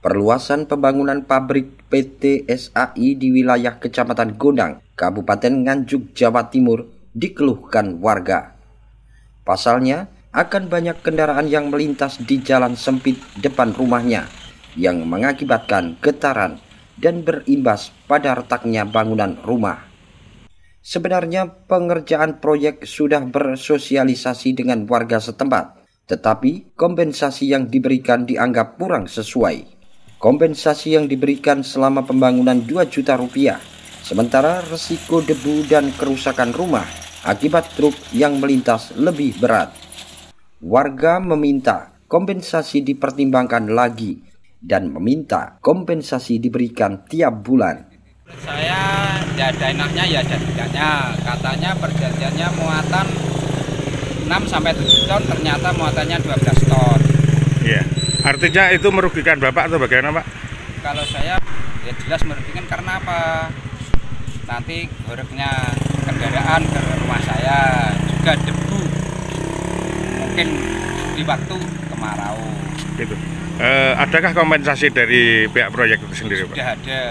Perluasan pembangunan pabrik PT SAI di wilayah Kecamatan Gondang, Kabupaten Nganjuk, Jawa Timur dikeluhkan warga. Pasalnya, akan banyak kendaraan yang melintas di jalan sempit depan rumahnya yang mengakibatkan getaran dan berimbas pada retaknya bangunan rumah. Sebenarnya pengerjaan proyek sudah bersosialisasi dengan warga setempat, tetapi kompensasi yang diberikan dianggap kurang sesuai. Kompensasi yang diberikan selama pembangunan 2 juta rupiah, sementara resiko debu dan kerusakan rumah akibat truk yang melintas lebih berat. Warga meminta kompensasi dipertimbangkan lagi dan meminta kompensasi diberikan tiap bulan. Saya ya ada enaknya ya ada tidaknya. Katanya perjanjiannya muatan 6-7 ton, ternyata muatannya 12 ton. Iya. Artinya itu merugikan Bapak atau bagaimana, Pak? Kalau saya ya jelas merugikan karena apa? Nanti goreknya kendaraan ke rumah saya, juga debu. Mungkin di waktu kemarau. Gitu. Adakah kompensasi dari pihak proyek itu sendiri, Pak? Sudah ada.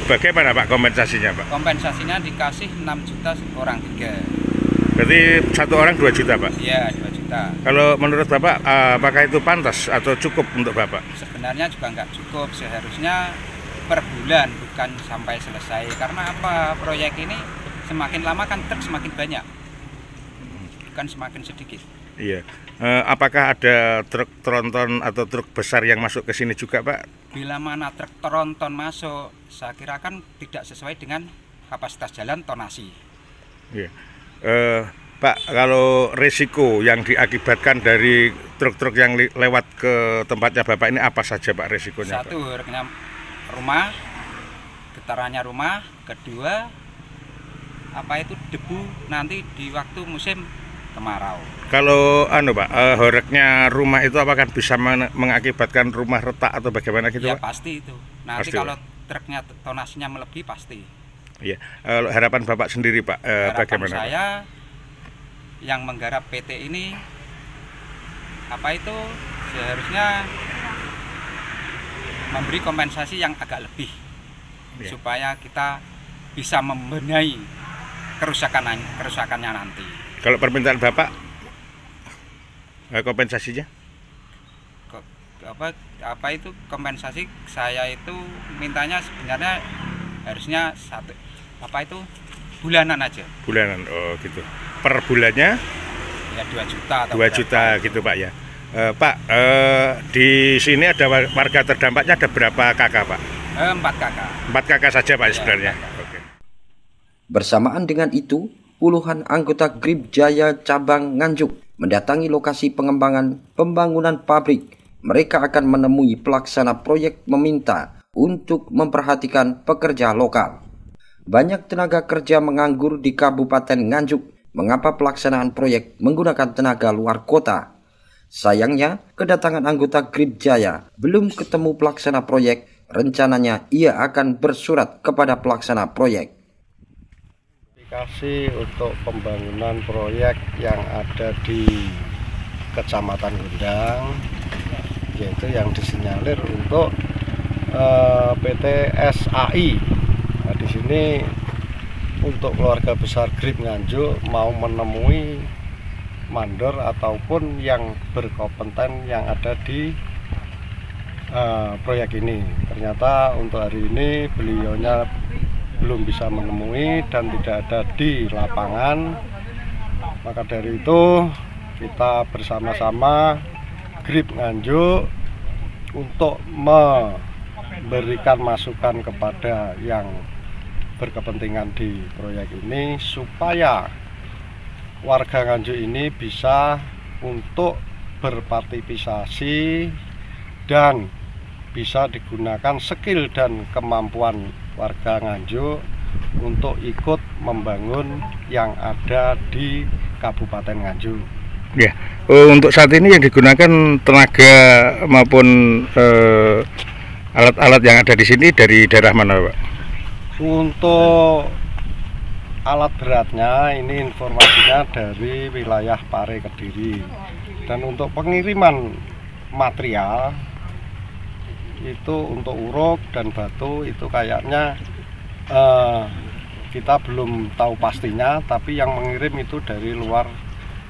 Bagaimana, Pak, kompensasinya, Pak? Kompensasinya dikasih 6 juta orang 3. Berarti satu orang 2 juta, Pak? Iya, 2 juta. Kalau menurut Bapak, apakah itu pantas atau cukup untuk Bapak? Sebenarnya juga nggak cukup, seharusnya per bulan bukan sampai selesai. Karena apa? Proyek ini semakin lama kan truk semakin banyak, bukan semakin sedikit. Iya. Apakah ada truk tronton atau truk besar yang masuk ke sini juga, Pak? Bila mana truk tronton masuk, saya kira kan tidak sesuai dengan kapasitas jalan tonasi. Iya. Pak, kalau risiko yang diakibatkan dari truk-truk yang lewat ke tempatnya Bapak ini apa saja, Pak, risikonya? Satu, reknya rumah, getarannya rumah. Kedua, apa itu debu nanti di waktu musim kemarau. Kalau Pak, horeknya rumah itu apakah bisa mengakibatkan rumah retak atau bagaimana gitu, Ya Pak? pasti itu. Nanti Pasti, kalau truknya tonasinya melebihi pasti. Iya. Harapan Bapak sendiri, Pak, Harapan bagaimana, saya Pak? yang menggarap PT ini apa itu seharusnya memberi kompensasi yang agak lebih, Ya. supaya kita bisa membenahi kerusakannya nanti. Kalau permintaan Bapak, kompensasinya? Apa itu kompensasi, saya itu mintanya sebenarnya harusnya bulanan aja. Bulanan, oh gitu. Per bulannya? Ya 2 juta atau 2 juta gitu, Pak, ya. Pak, di sini ada warga terdampaknya ada berapa kakak, Pak? 4 kakak. 4 kakak saja, Pak, Ya, sebenarnya. 4 kakak. Oke. Bersamaan dengan itu, puluhan anggota Grip Jaya Cabang Nganjuk mendatangi lokasi pengembangan pembangunan pabrik. Mereka akan menemui pelaksana proyek meminta untuk memperhatikan pekerja lokal. Banyak tenaga kerja menganggur di Kabupaten Nganjuk. Mengapa pelaksanaan proyek menggunakan tenaga luar kota? Sayangnya, kedatangan anggota Grip Jaya belum ketemu pelaksana proyek. Rencananya ia akan bersurat kepada pelaksana proyek. Kasih untuk pembangunan proyek yang ada di Kecamatan Gondang, yaitu yang disinyalir untuk PT SAI. Nah, di sini untuk keluarga besar Grip Nganjuk mau menemui mandor ataupun yang berkompeten yang ada di proyek ini. Ternyata untuk hari ini beliaunya belum bisa menemui dan tidak ada di lapangan. Maka dari itu kita bersama-sama Grip Nganjuk untuk memberikan masukan kepada yang berkepentingan di proyek ini supaya warga Nganjuk ini bisa untuk berpartisipasi dan bisa digunakan skill dan kemampuan warga Nganjuk untuk ikut membangun yang ada di Kabupaten Nganjuk. Ya, untuk saat ini yang digunakan tenaga maupun alat-alat yang ada di sini dari daerah mana, Pak? Untuk alat beratnya ini informasinya dari wilayah Pare Kediri, dan untuk pengiriman material itu untuk uruk dan batu itu kayaknya kita belum tahu pastinya, tapi yang mengirim itu dari luar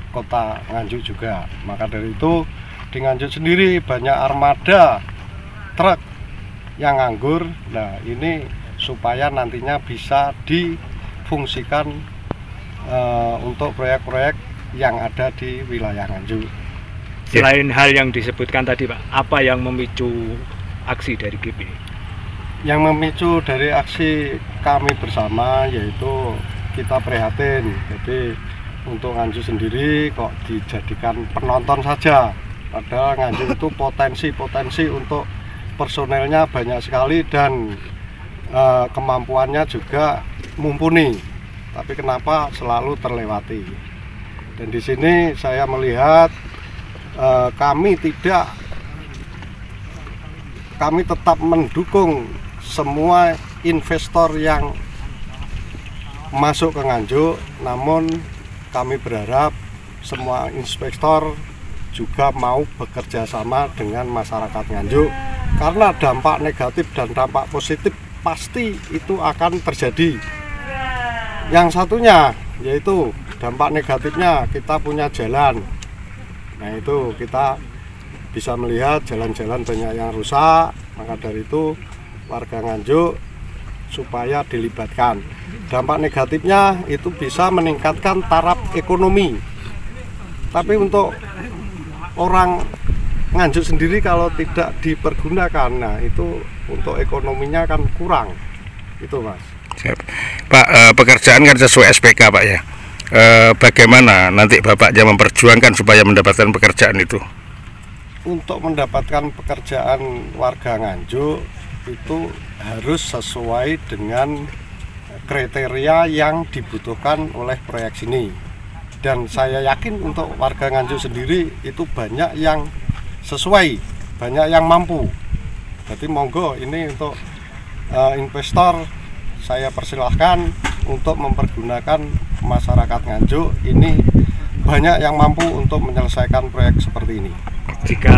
kota Nganjuk juga. Maka dari itu di Nganjuk sendiri banyak armada truk yang nganggur. Nah, ini supaya nantinya bisa difungsikan untuk proyek-proyek yang ada di wilayah Nganjuk. Selain hal yang disebutkan tadi, Pak, apa yang memicu aksi dari GIP ini? Yang memicu dari aksi kami bersama yaitu kita prihatin. Jadi untuk Nganjuk sendiri kok dijadikan penonton saja, padahal Nganjuk itu potensi untuk personelnya banyak sekali dan kemampuannya juga mumpuni, tapi kenapa selalu terlewati. Dan di sini saya melihat kami tetap mendukung semua investor yang masuk ke Nganjuk, namun kami berharap semua inspektor juga mau bekerja sama dengan masyarakat Nganjuk, karena dampak negatif dan dampak positif pasti itu akan terjadi. Yang satunya yaitu dampak negatifnya, kita punya jalan. Nah, itu kita bisa melihat jalan-jalan banyak yang rusak. Maka dari itu warga Nganjuk supaya dilibatkan. Dampak negatifnya itu bisa meningkatkan taraf ekonomi. Tapi untuk orang Nganjuk sendiri kalau tidak dipergunakan, nah itu untuk ekonominya kan kurang. Itu, Mas. Siap. Pak, pekerjaan kan sesuai SPK, Pak ya. Bagaimana nanti Bapaknya memperjuangkan supaya mendapatkan pekerjaan itu? Untuk mendapatkan pekerjaan warga Nganjuk itu harus sesuai dengan kriteria yang dibutuhkan oleh proyek sini. Dan saya yakin untuk warga Nganjuk sendiri itu banyak yang sesuai, banyak yang mampu. Jadi monggo ini untuk investor saya persilahkan untuk mempergunakan masyarakat Nganjuk. Ini banyak yang mampu untuk menyelesaikan proyek seperti ini. Jika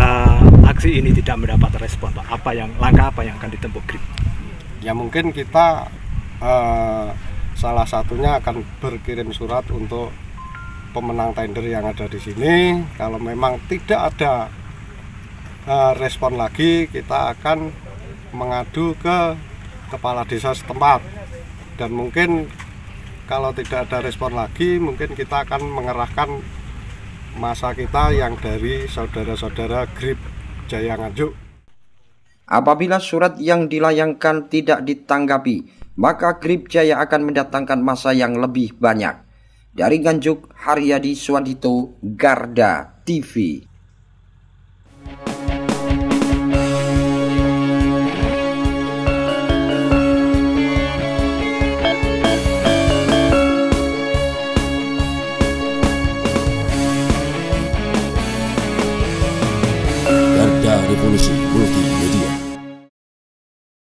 aksi ini tidak mendapat respon, Pak, langkah apa yang akan ditempuh GRIP? Ya mungkin kita salah satunya akan berkirim surat untuk pemenang tender yang ada di sini. Kalau memang tidak ada respon lagi, kita akan mengadu ke kepala desa setempat. Dan mungkin kalau tidak ada respon lagi, mungkin kita akan mengerahkan masa kita yang dari saudara-saudara GRIP Jaya Nganjuk. Apabila surat yang dilayangkan tidak ditanggapi, maka GRIP Jaya akan mendatangkan masa yang lebih banyak. Dari Nganjuk, Haryadi Swadito, Garda TV. Revolusi Multi